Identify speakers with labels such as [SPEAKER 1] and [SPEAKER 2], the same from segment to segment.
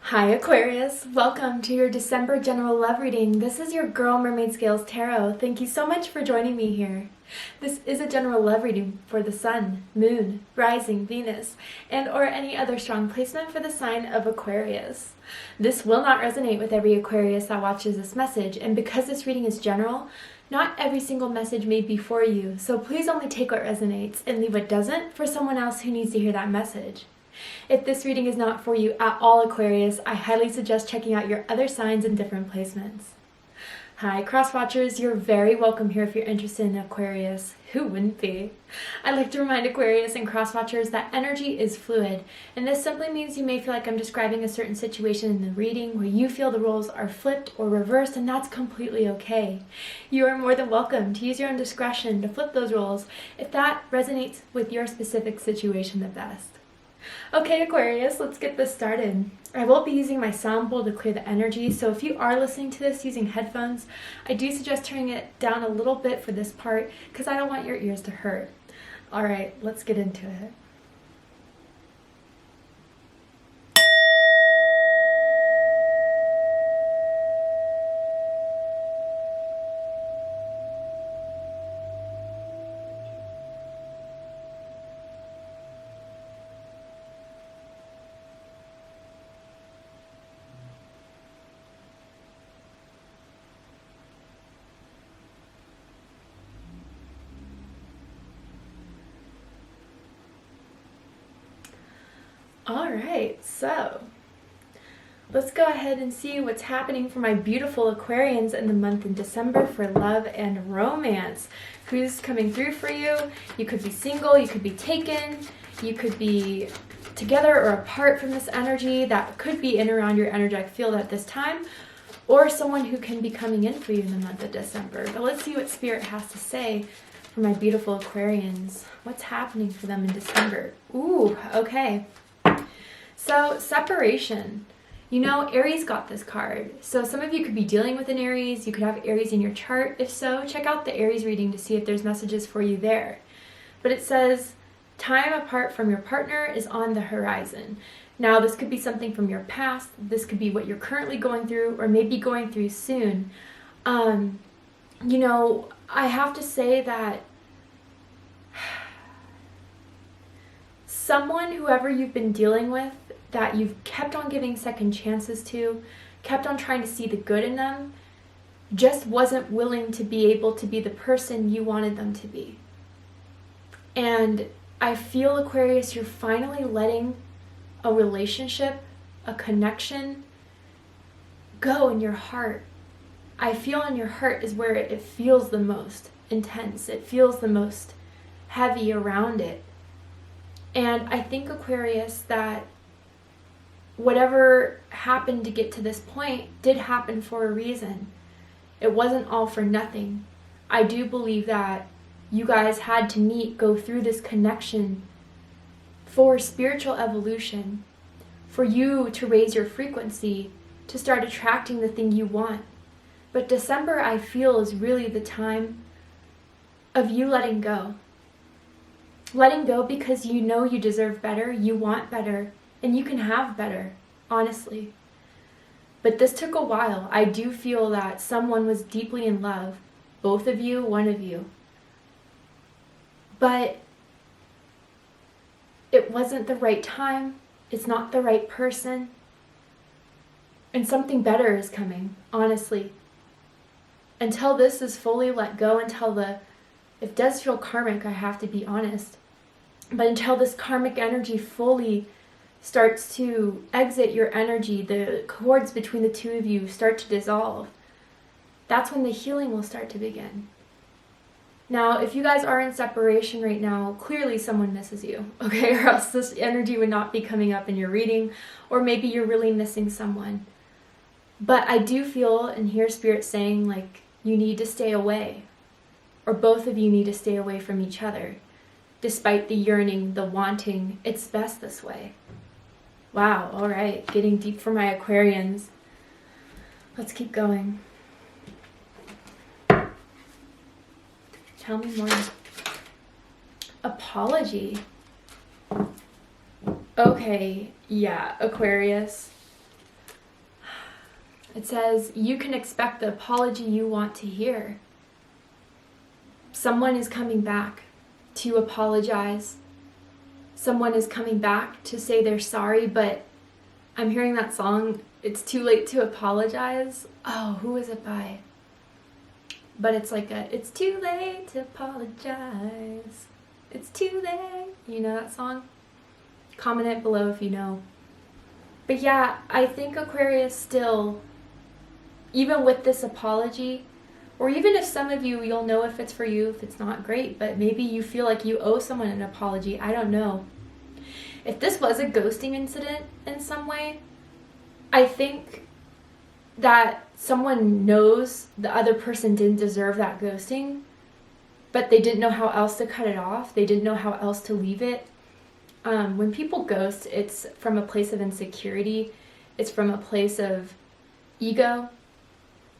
[SPEAKER 1] Hi Aquarius, welcome to your December general love reading. This is your girl Mermaid Scales Tarot. Thank you so much for joining me here. This is a general love reading for the Sun, Moon, Rising, Venus, and or any other strong placement for the sign of Aquarius. This will not resonate with every Aquarius that watches this message, and because this reading is general, not every single message may be for you, so please only take what resonates and leave what doesn't for someone else who needs to hear that message. If this reading is not for you at all, Aquarius, I highly suggest checking out your other signs and different placements. Hi, cross-watchers, you're very welcome here if you're interested in Aquarius. Who wouldn't be? I'd like to remind Aquarius and cross-watchers that energy is fluid, and this simply means you may feel like I'm describing a certain situation in the reading where you feel the roles are flipped or reversed, and that's completely okay. You are more than welcome to use your own discretion to flip those roles if that resonates with your specific situation the best. Okay, Aquarius, let's get this started. I will be using my sound bowl to clear the energy, so if you are listening to this using headphones, I do suggest turning it down a little bit for this part because I don't want your ears to hurt. Alright, let's get into it. Alright, so let's go ahead and see what's happening for my beautiful Aquarians in the month in December for love and romance. Who's coming through for you? You could be single, you could be taken, you could be together or apart from this energy that could be in around your energetic field at this time, or someone who can be coming in for you in the month of December. But let's see what Spirit has to say for my beautiful Aquarians. What's happening for them in December? Ooh, okay. So, separation. You know, Aries got this card. So some of you could be dealing with an Aries. You could have Aries in your chart. If so, check out the Aries reading to see if there's messages for you there. But it says, time apart from your partner is on the horizon. Now, this could be something from your past. This could be what you're currently going through or maybe going through soon. You know, I have to say that someone, whoever you've been dealing with, that you've kept on giving second chances to, kept on trying to see the good in them, just wasn't willing to be able to be the person you wanted them to be. And I feel, Aquarius, you're finally letting a relationship, a connection, go in your heart. I feel in your heart is where it feels the most intense. It feels the most heavy around it. And I think, Aquarius, that whatever happened to get to this point did happen for a reason. It wasn't all for nothing. I do believe that you guys had to meet, go through this connection for spiritual evolution, for you to raise your frequency, to start attracting the thing you want. But December, I feel, is really the time of you letting go. Letting go because you know you deserve better, you want better, and you can have better, honestly. But this took a while. I do feel that someone was deeply in love. Both of you, one of you. But it wasn't the right time. It's not the right person. And something better is coming, honestly. Until this is fully let go, it does feel karmic, I have to be honest. But until this karmic energy fully starts to exit your energy, the cords between the two of you start to dissolve, that's when the healing will start to begin. Now, if you guys are in separation right now, clearly someone misses you, okay? Or else this energy would not be coming up in your reading, or maybe you're really missing someone. But I do feel and hear Spirit saying, like, you need to stay away, or both of you need to stay away from each other. Despite the yearning, the wanting, it's best this way. Wow, all right, getting deep for my Aquarians. Let's keep going. Tell me more. Apology. Okay, yeah, Aquarius. It says, you can expect the apology you want to hear. Someone is coming back to apologize. Someone is coming back to say they're sorry, but I'm hearing that song, It's Too Late to Apologize. Oh, who is it by? But it's like it's too late to apologize. It's too late. You know that song? Comment it below if you know. But yeah, I think Aquarius still, even with this apology, or even if some of you, you'll know if it's for you, if it's not, great, but maybe you feel like you owe someone an apology. I don't know. If this was a ghosting incident in some way, I think that someone knows the other person didn't deserve that ghosting, but they didn't know how else to cut it off. They didn't know how else to leave it. When people ghost, it's from a place of insecurity. It's from a place of ego.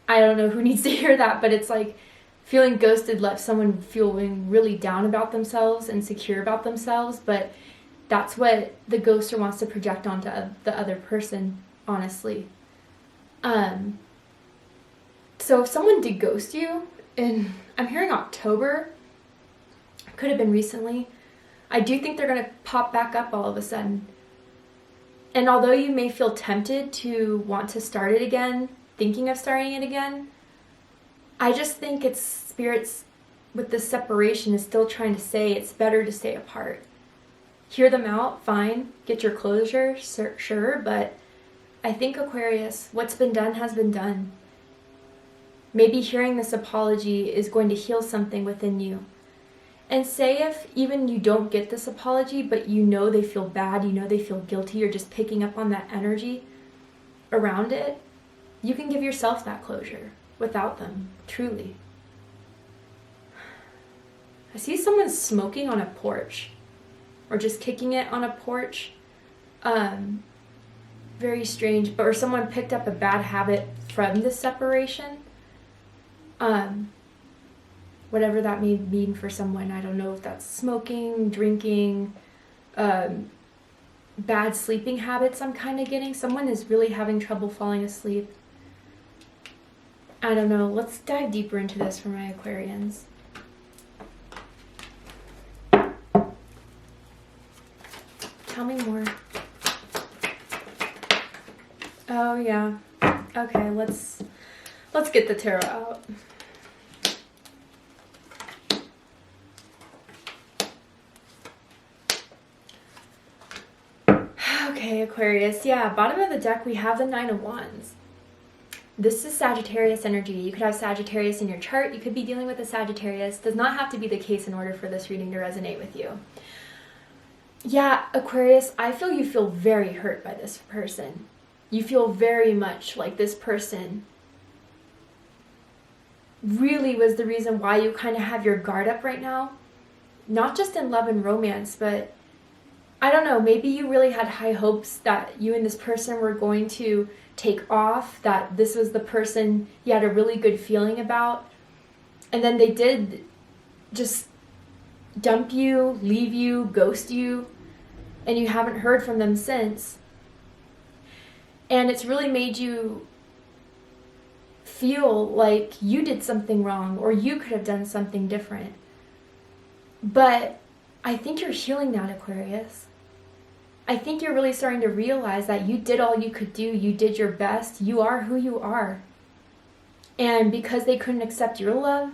[SPEAKER 1] I don't know who needs to hear that, but it's like feeling ghosted left someone feeling really down about themselves, insecure about themselves, but that's what the ghoster wants to project onto the other person, honestly. So if someone did ghost you, and I'm hearing October, could have been recently, I do think they're going to pop back up all of a sudden. And although you may feel tempted to want to start it again, thinking of starting it again, I just think it's spirits with this separation is still trying to say it's better to stay apart. Hear them out, fine, get your closure, sure, but I think Aquarius, what's been done has been done. Maybe hearing this apology is going to heal something within you. And say if even you don't get this apology, but you know they feel bad, you know they feel guilty, you're just picking up on that energy around it, you can give yourself that closure without them, truly. I see someone smoking on a porch, or just kicking it on a porch. Very strange, or someone picked up a bad habit from the separation. Whatever that may mean for someone. I don't know if that's smoking, drinking, bad sleeping habits I'm kind of getting. Someone is really having trouble falling asleep. I don't know. Let's dive deeper into this for my Aquarians. Tell me more. Oh yeah. Okay, let's get the tarot out. Okay, Aquarius. Yeah, bottom of the deck we have the Nine of Wands. This is Sagittarius energy. You could have Sagittarius in your chart. You could be dealing with a Sagittarius. Does not have to be the case in order for this reading to resonate with you. Yeah, Aquarius, I feel you feel very hurt by this person. You feel very much like this person really was the reason why you kind of have your guard up right now. Not just in love and romance, but I don't know, maybe you really had high hopes that you and this person were going to take off, that this was the person you had a really good feeling about, and then they did just dump you, leave you, ghost you, and you haven't heard from them since. And it's really made you feel like you did something wrong, or you could have done something different. But I think you're healing that, Aquarius. I think you're really starting to realize that you did all you could do. You did your best. You are who you are. And because they couldn't accept your love,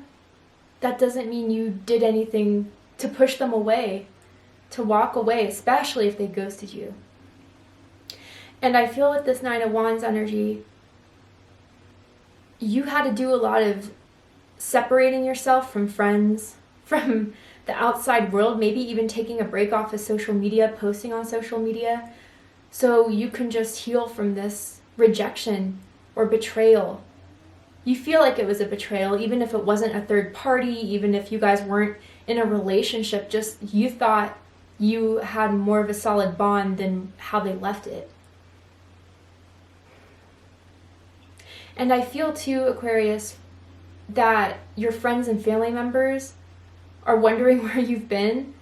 [SPEAKER 1] that doesn't mean you did anything to push them away, to walk away, especially if they ghosted you. And I feel with this Nine of Wands energy, you had to do a lot of separating yourself from friends, from the outside world, maybe even taking a break off of social media, posting on social media, so you can just heal from this rejection or betrayal. You feel like it was a betrayal, even if it wasn't a third party, even if you guys weren't in a relationship, just you thought you had more of a solid bond than how they left it. And I feel too, Aquarius, that your friends and family members are wondering where you've been,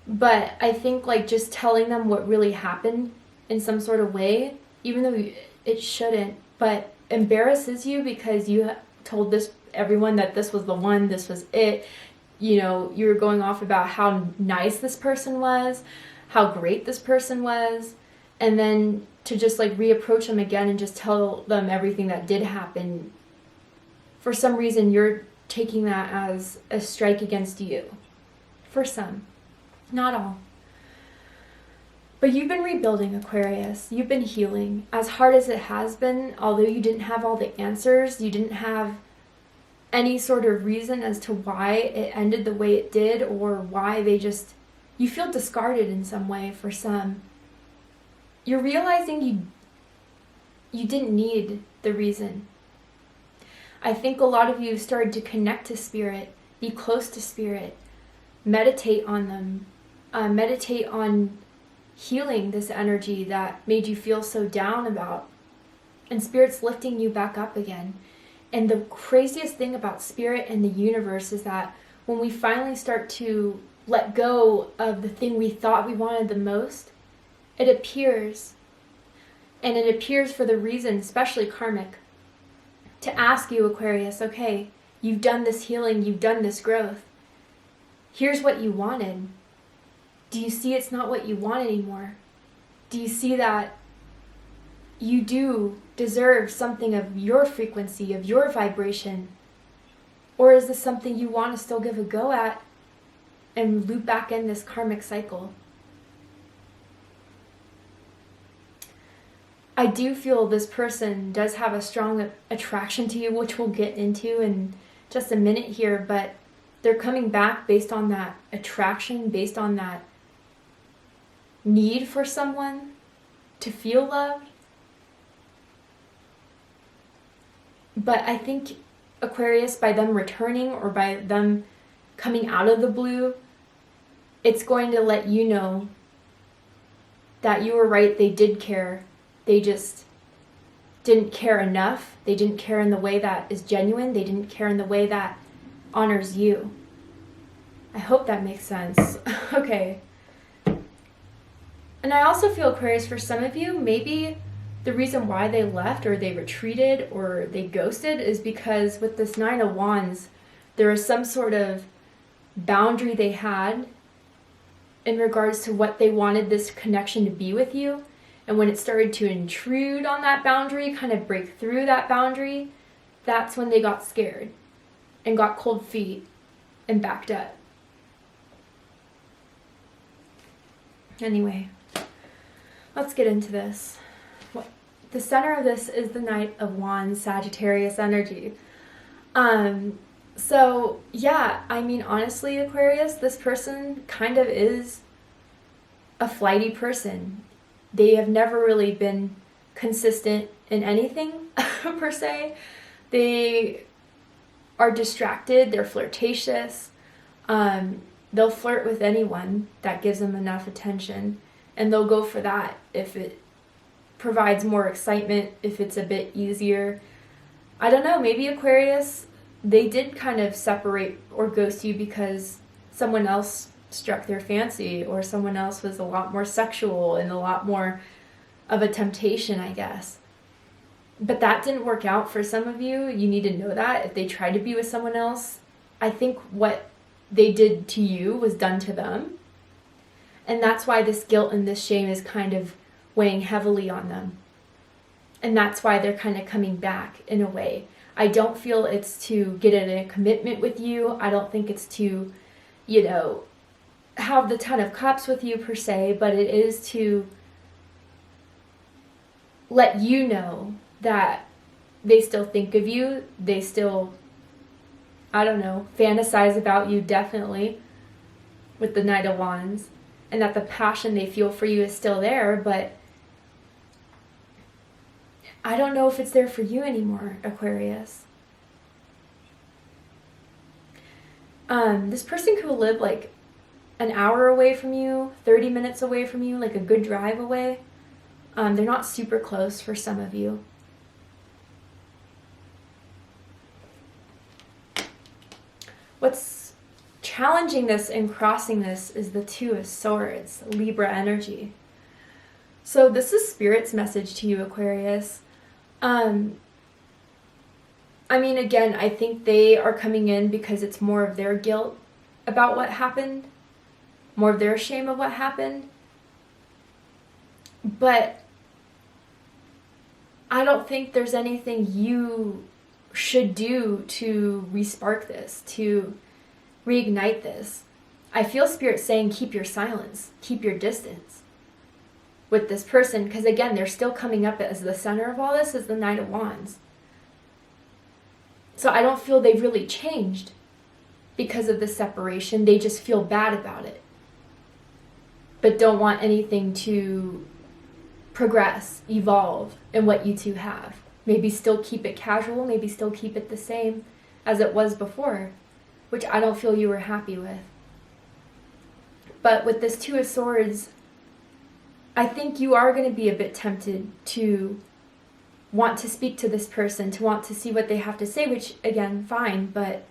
[SPEAKER 1] but I think like just telling them what really happened in some sort of way, even though it shouldn't, but embarrasses you because you told everyone that this was the one, this was it. You know, you were going off about how nice this person was, how great this person was, and then to just like reapproach them again and just tell them everything that did happen. For some reason, you're taking that as a strike against you. For some, not all. But you've been rebuilding, Aquarius. You've been healing. As hard as it has been, although you didn't have all the answers, you didn't have any sort of reason as to why it ended the way it did, or why you feel discarded in some way for some. You're realizing you didn't need the reason. I think a lot of you started to connect to spirit, be close to spirit, meditate on them, meditate on healing this energy that made you feel so down about. And spirit's lifting you back up again. And the craziest thing about spirit and the universe is that when we finally start to let go of the thing we thought we wanted the most, it appears. And it appears for the reason, especially karmic, to ask you, Aquarius, okay, you've done this healing, you've done this growth. Here's what you wanted. Do you see it's not what you want anymore? Do you see that you do deserve something of your frequency, of your vibration? Or is this something you want to still give a go at and loop back in this karmic cycle? I do feel this person does have a strong attraction to you, which we'll get into in just a minute here, but they're coming back based on that attraction, based on that need for someone to feel loved. But I think Aquarius, by them returning or by them coming out of the blue, it's going to let you know that you were right, they did care. They just didn't care enough. They didn't care in the way that is genuine. They didn't care in the way that honors you. I hope that makes sense. Okay. And I also feel, Aquarius, for some of you, maybe the reason why they left or they retreated or they ghosted is because with this Nine of Wands, there was some sort of boundary they had in regards to what they wanted this connection to be with you. And when it started to intrude on that boundary, kind of break through that boundary, that's when they got scared and got cold feet and backed up. Anyway, let's get into this. The center of this is the Knight of Wands, Sagittarius energy. So yeah, I mean, honestly, Aquarius, this person kind of is a flighty person. They have never really been consistent in anything, per se. They are distracted, they're flirtatious. They'll flirt with anyone that gives them enough attention, and they'll go for that if it provides more excitement, if it's a bit easier. I don't know, maybe Aquarius, they did kind of separate or ghost you because someone else struck their fancy, or someone else was a lot more sexual and a lot more of a temptation, I guess. But that didn't work out for some of you. You need to know that. If they tried to be with someone else, I think what they did to you was done to them. And that's why this guilt and this shame is kind of weighing heavily on them. And that's why they're kind of coming back in a way. I don't feel it's to get in a commitment with you. I don't think it's to, have the Ten of Cups with you per se, but it is to let you know that they still think of you. They still, fantasize about you, definitely, with the Knight of Wands. And that the passion they feel for you is still there, but I don't know if it's there for you anymore, Aquarius. This person could live like an hour away from you, 30 minutes away from you, like a good drive away. They're not super close for some of you. What's challenging this and crossing this is the Two of Swords, Libra energy. So this is Spirit's message to you, Aquarius. I mean, again, I think they are coming in because it's more of their guilt about what happened, more of their shame of what happened. But I don't think there's anything you should do to re-spark this, to reignite this. I feel Spirit saying keep your silence, keep your distance with this person, because again, they're still coming up as the center of all this, as the Knight of Wands. So I don't feel they've really changed because of the separation. They just feel bad about it, but don't want anything to progress, evolve in what you two have. Maybe still keep it casual, maybe still keep it the same as it was before, which I don't feel you were happy with. But with this Two of Swords, I think you are going to be a bit tempted to want to speak to this person, to want to see what they have to say, which, again, fine, but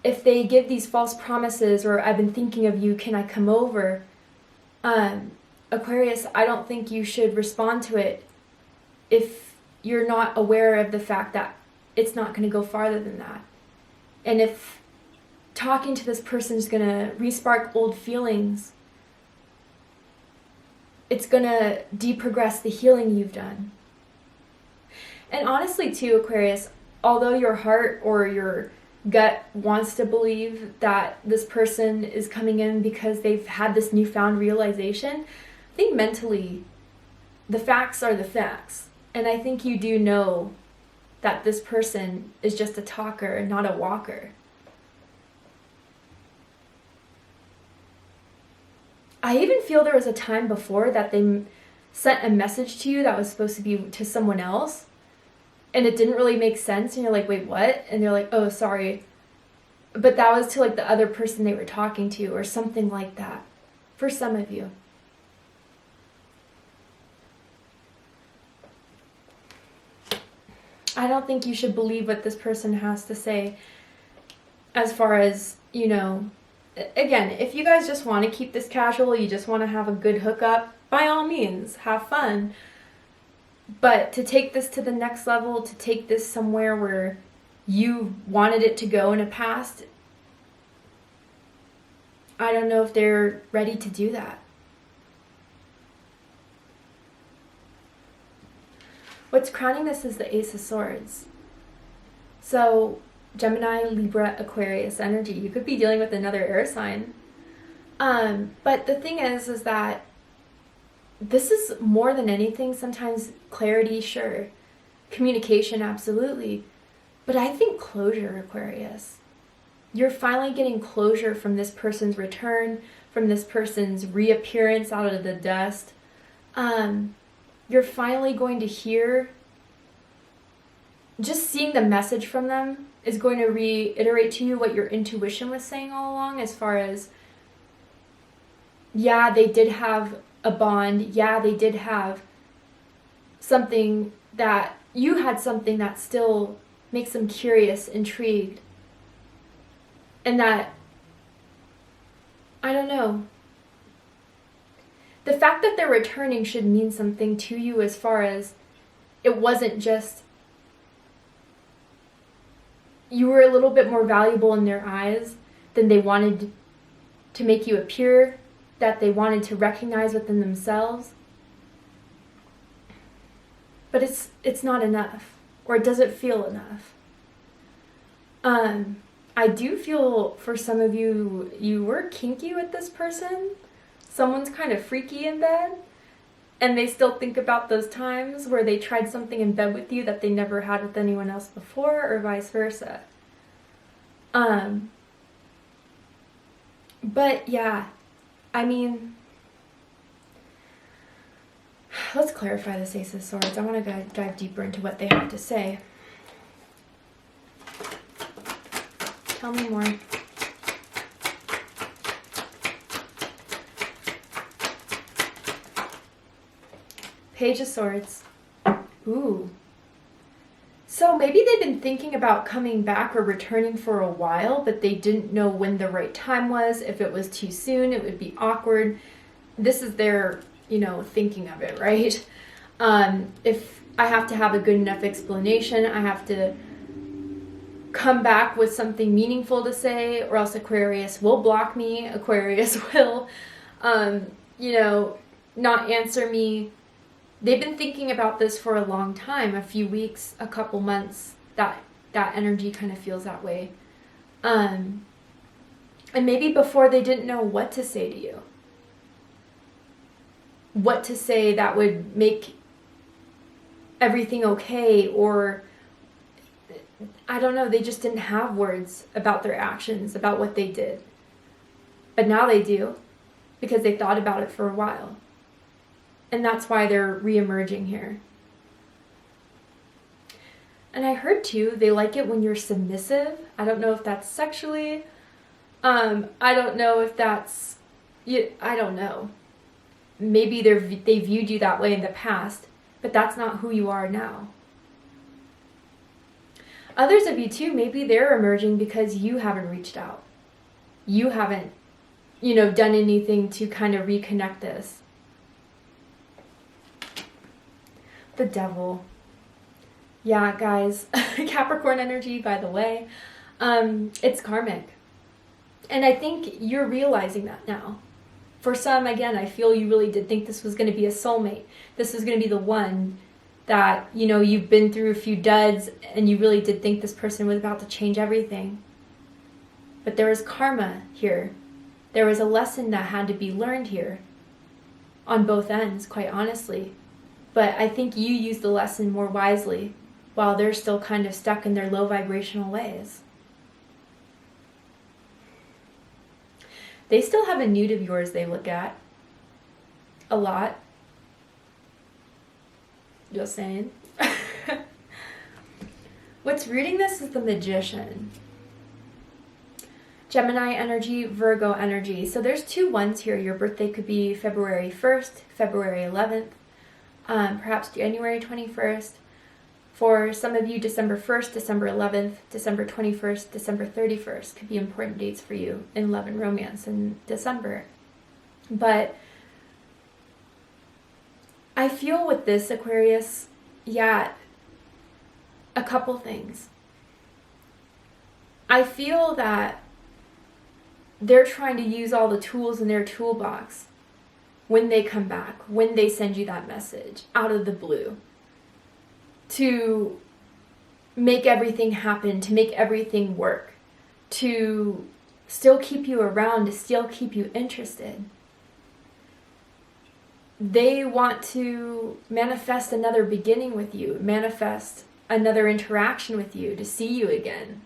[SPEAKER 1] if they give these false promises, or I've been thinking of you, can I come over? Aquarius, I don't think you should respond to it if you're not aware of the fact that it's not going to go farther than that. And if talking to this person is going to re-spark old feelings, it's going to deprogress the healing you've done. And honestly too, Aquarius, although your heart or your gut wants to believe that this person is coming in because they've had this newfound realization, I think mentally the facts are the facts. And I think you do know that this person is just a talker, not a walker. I even feel there was a time before that they sent a message to you that was supposed to be to someone else, and it didn't really make sense, and you're like, wait, what? And they're like, oh, sorry. But that was to like the other person they were talking to, or something like that, for some of you. I don't think you should believe what this person has to say as far as, you know, again, if you guys just want to keep this casual, you just want to have a good hookup, by all means, have fun. But to take this to the next level, to take this somewhere where you wanted it to go in a past, I don't know if they're ready to do that. What's crowning this is the Ace of Swords. So Gemini, Libra, Aquarius energy. You could be dealing with another air sign. But the thing is that this is more than anything, sometimes clarity, sure. Communication, absolutely. But I think closure, Aquarius. You're finally getting closure from this person's return, from this person's reappearance out of the dust. You're finally going to hear, just seeing the message from them is going to reiterate to you what your intuition was saying all along, as far as, yeah, they did have a bond. Yeah, they did have something that, you had something that still makes them curious, intrigued. And that, I don't know, the fact that they're returning should mean something to you, as far as it wasn't just you were a little bit more valuable in their eyes than they wanted to make you appear, that they wanted to recognize within themselves. But it's not enough, or it doesn't feel enough. I do feel for some of you, you were kinky with this person. Someone's kind of freaky in bed, and they still think about those times where they tried something in bed with you that they never had with anyone else before, or vice versa. But yeah, I mean, let's clarify this Ace of Swords. I want to dive deeper into what they have to say. Tell me more. Page of Swords. Ooh. So maybe they've been thinking about coming back or returning for a while, but they didn't know when the right time was. If it was too soon, it would be awkward. This is their, thinking of it, right? If I have to have a good enough explanation. I have to come back with something meaningful to say, or else Aquarius will block me. Aquarius will, not answer me. They've been thinking about this for a long time, a few weeks, a couple months. That energy kind of feels that way. And maybe before they didn't know what to say to you. What to say that would make everything okay, or I don't know, they just didn't have words about their actions, about what they did. But now they do, because they thought about it for a while. And that's why they're re-emerging here. And I heard too, they like it when you're submissive. I don't know if that's sexually. I don't know if that's, I don't know. Maybe they viewed you that way in the past, but that's not who you are now. Others of you too, maybe they're emerging because you haven't reached out. You haven't, done anything to kind of reconnect this. The Devil. Yeah, guys, Capricorn energy, by the way, it's karmic. And I think you're realizing that now. For some, again, I feel you really did think this was going to be a soulmate. This was going to be the one that, you've been through a few duds and you really did think this person was about to change everything. But there was karma here. There was a lesson that had to be learned here on both ends, quite honestly. But I think you used the lesson more wisely while they're still kind of stuck in their low vibrational ways. They still have a nude of yours they look at a lot. Just saying. What's rooting this is the Magician. Gemini energy, Virgo energy. So there's 2 ones here. Your birthday could be February 1st, February 11th, perhaps January 21st. For some of you, December 1st, December 11th, December 21st, December 31st could be important dates for you in love and romance in December. But I feel with this, Aquarius, a couple things. I feel that they're trying to use all the tools in their toolbox when they come back, when they send you that message out of the blue, to make everything happen, to make everything work, to still keep you around, to still keep you interested. They want to manifest another beginning with you, manifest another interaction with you, to see you again.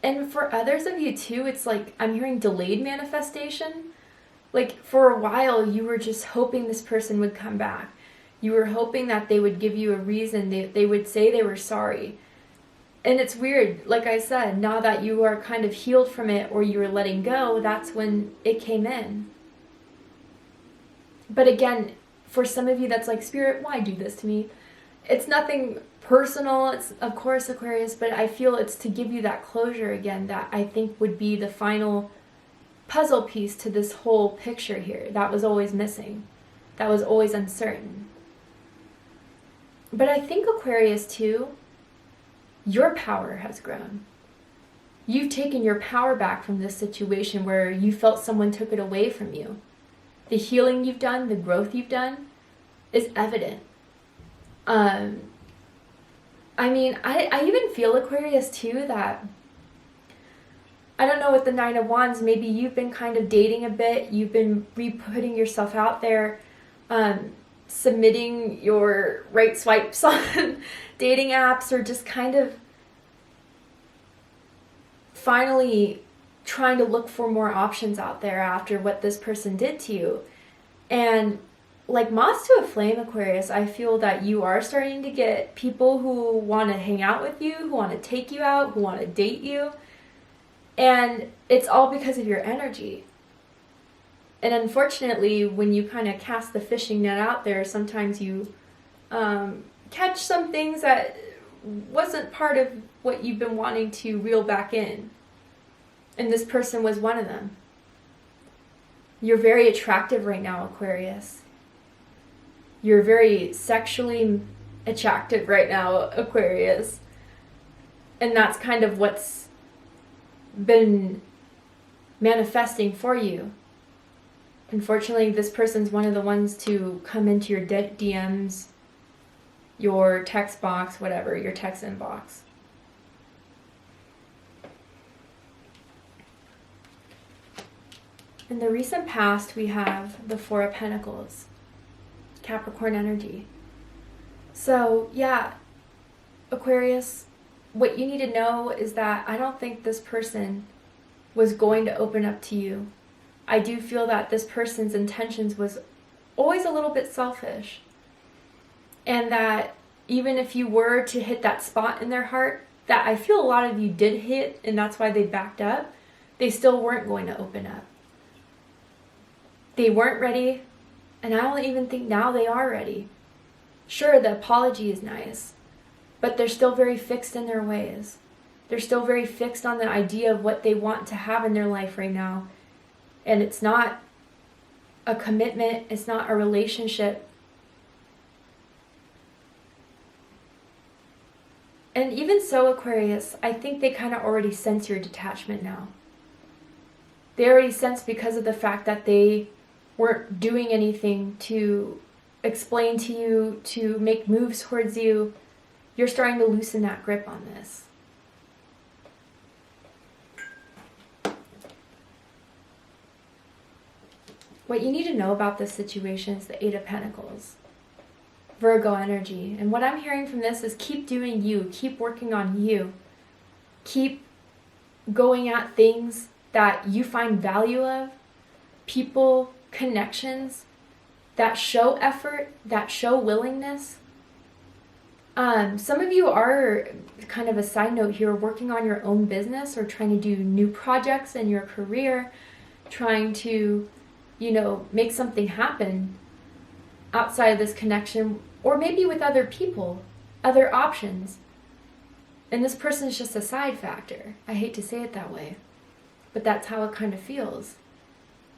[SPEAKER 1] And for others of you too, it's like I'm hearing delayed manifestation. Like for a while you were just hoping this person would come back. You were hoping that they would give you a reason, they would say they were sorry. And it's weird, like I said, now that you are kind of healed from it or you were letting go, that's when it came in. But again, for some of you that's like, Spirit, why do this to me? It's nothing personal, it's of course Aquarius, but I feel it's to give you that closure again that I think would be the final puzzle piece to this whole picture here that was always missing, that was always uncertain. But I think Aquarius too, your power has grown. You've taken your power back from this situation where you felt someone took it away from you. The healing you've done, the growth you've done is evident. I even feel, Aquarius, too, that, I don't know, with the 9 of Wands, maybe you've been kind of dating a bit, you've been re-putting yourself out there, submitting your right swipes on dating apps, or just kind of finally trying to look for more options out there after what this person did to you. And like moths to a flame, Aquarius, I feel that you are starting to get people who want to hang out with you, who want to take you out, who want to date you. And it's all because of your energy. And unfortunately, when you kind of cast the fishing net out there, sometimes you catch some things that wasn't part of what you've been wanting to reel back in. And this person was one of them. You're very attractive right now, Aquarius. You're very sexually attractive right now, Aquarius. And that's kind of what's been manifesting for you. Unfortunately, this person's one of the ones to come into your DMs, your text box, whatever, your text inbox. In the recent past, we have the Four of Pentacles, Capricorn energy. So, yeah, Aquarius, what you need to know is that I don't think this person was going to open up to you. I do feel that this person's intentions was always a little bit selfish. And that even if you were to hit that spot in their heart, that I feel a lot of you did hit, and that's why they backed up, they still weren't going to open up. They weren't ready, and I don't even think now they are ready. Sure, the apology is nice, but they're still very fixed in their ways. They're still very fixed on the idea of what they want to have in their life right now. And it's not a commitment, it's not a relationship. And even so, Aquarius, I think they kind of already sense your detachment now. They already sense, because of the fact that they weren't doing anything to explain to you, to make moves towards you, you're starting to loosen that grip on this. What you need to know about this situation is the Eight of Pentacles, Virgo energy. And what I'm hearing from this is keep doing you, keep working on you, keep going at things that you find value of, people, connections that show effort, that show willingness. Some of you are, kind of a side note here, working on your own business or trying to do new projects in your career, trying to, make something happen outside of this connection, or maybe with other people, other options. And this person's just a side factor. I hate to say it that way, but that's how it kind of feels.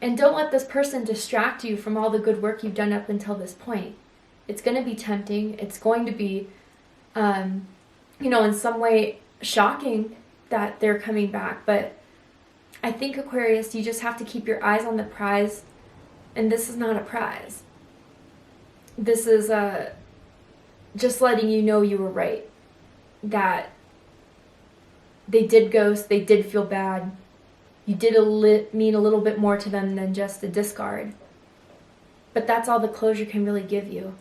[SPEAKER 1] And don't let this person distract you from all the good work you've done up until this point. It's going to be tempting. It's going to be, in some way shocking that they're coming back. But I think, Aquarius, you just have to keep your eyes on the prize. And this is not a prize. This is just letting you know you were right. That they did ghost, they did feel bad. You did mean a little bit more to them than just a discard. But that's all the closure can really give you.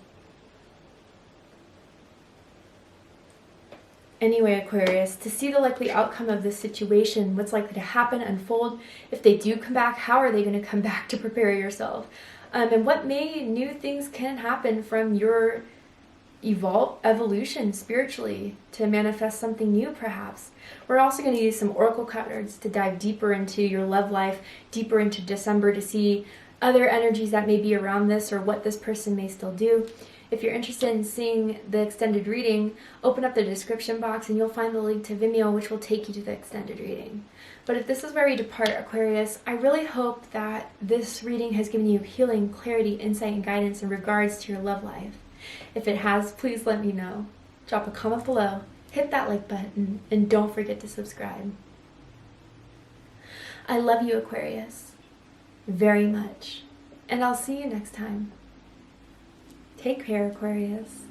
[SPEAKER 1] Anyway, Aquarius, to see the likely outcome of this situation, what's likely to happen, unfold, if they do come back, how are they going to come back to prepare yourself? And what new things can happen from your evolution spiritually to manifest something new, perhaps. We're also going to use some oracle cards to dive deeper into your love life, deeper into December, to see other energies that may be around this or what this person may still do. If you're interested in seeing the extended reading, open up the description box and you'll find the link to Vimeo, which will take you to the extended reading. But if this is where you depart, Aquarius, I really hope that this reading has given you healing, clarity, insight, and guidance in regards to your love life. If it has, please let me know. Drop a comment below, hit that like button, and don't forget to subscribe. I love you, Aquarius, very much, and I'll see you next time. Take care, Aquarius.